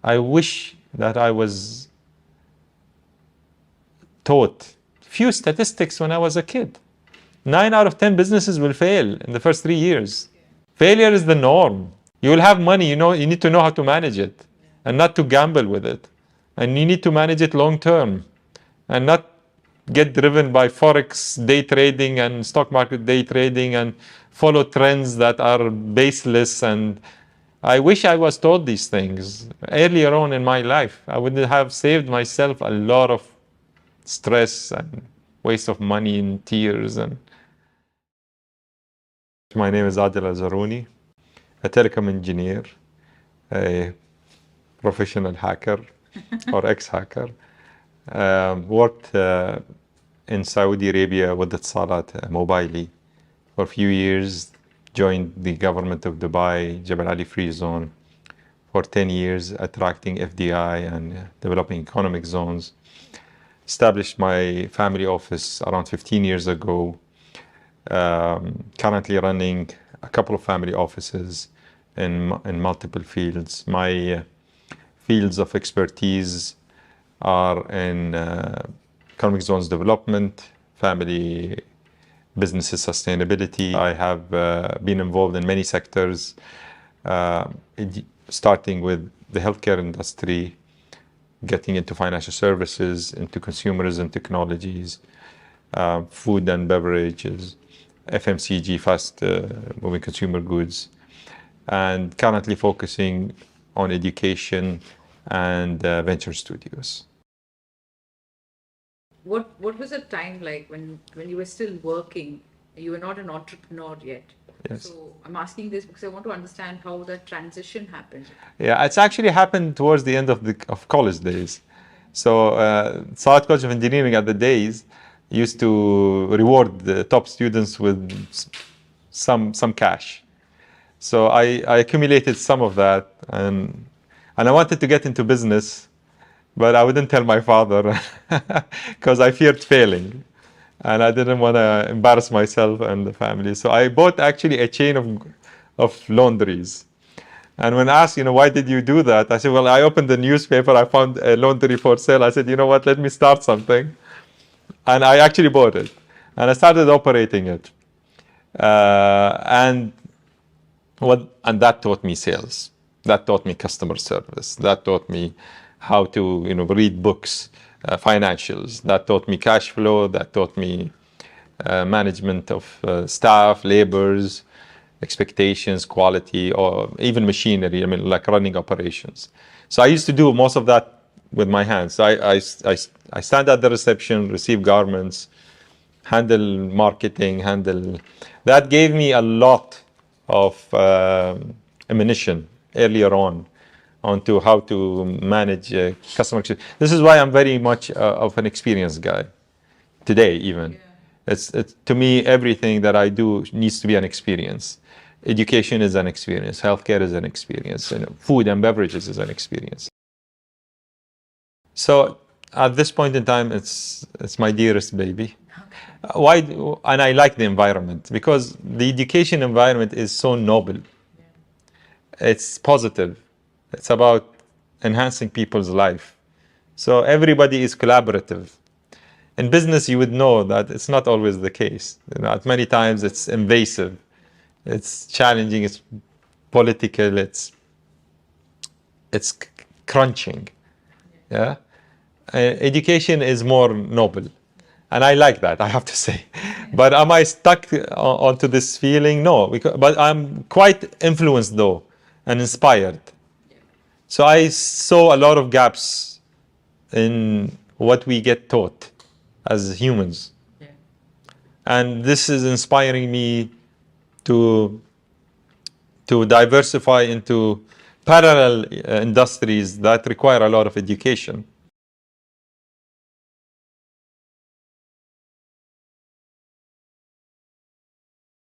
I wish that I was taught few statistics when I was a kid. 9 out of 10 businesses will fail in the first 3 years. Failure is the norm. You will have money, you need to know how to manage it and not to gamble with it. And you need to manage it long term and not get driven by Forex day trading and stock market day trading and follow trends that are baseless. And I wish I was taught these things earlier on in my life. I would have saved myself a lot of stress and waste of money and tears. And my name is Adil Alzarooni, a telecom engineer, a professional hacker or ex-hacker. Worked in Saudi Arabia with Etisalat mobile for a few years. Joined the government of Dubai, Jebel Ali Free Zone for 10 years, attracting FDI and developing economic zones. Established my family office around 15 years ago. Currently running a couple of family offices in multiple fields. My fields of expertise are in economic zones development, family businesses sustainability. I have been involved in many sectors, starting with the healthcare industry, getting into financial services, into consumerism technologies, food and beverages, FMCG, fast moving consumer goods, and currently focusing on education and venture studios. What was the time like when you were still working? You were not an entrepreneur yet. Yes. So I'm asking this because I want to understand how that transition happened. Yeah, it's actually happened towards the end of college days. So Etisalat College of Engineering at the days used to reward the top students with some cash. So I accumulated some of that, and I wanted to get into business, but I wouldn't tell my father because I feared failing, and I didn't want to embarrass myself and the family. So I bought actually a chain of laundries. And when asked, why did you do that? I said, well, I opened the newspaper, I found a laundry for sale. I said, you know what, let me start something. And I actually bought it. And I started operating it. And that taught me sales. That taught me customer service. That taught me how to, read books, financials. That taught me cash flow. That taught me management of staff, laborers, expectations, quality, or even machinery, like running operations. So I used to do most of that with my hands. So I stand at the reception, receive garments, handle marketing, that gave me a lot of ammunition earlier onto how to manage customer experience. This is why I'm very much of an experienced guy today even. Yeah. It's to me, everything that I do needs to be an experience. Education is an experience. Healthcare is an experience. Food and beverages is an experience. So at this point in time, it's my dearest baby. Why? And I like the environment because the education environment is so noble. It's positive. It's about enhancing people's life. So everybody is collaborative. In business, you would know that it's not always the case. At many times, it's invasive. It's challenging, it's political, it's crunching. Yeah, education is more noble, and I like that, I have to say. But am I stuck onto this feeling? No, but I'm quite influenced though, and inspired. So I saw a lot of gaps in what we get taught as humans, and this is inspiring me to diversify into parallel industries that require a lot of education.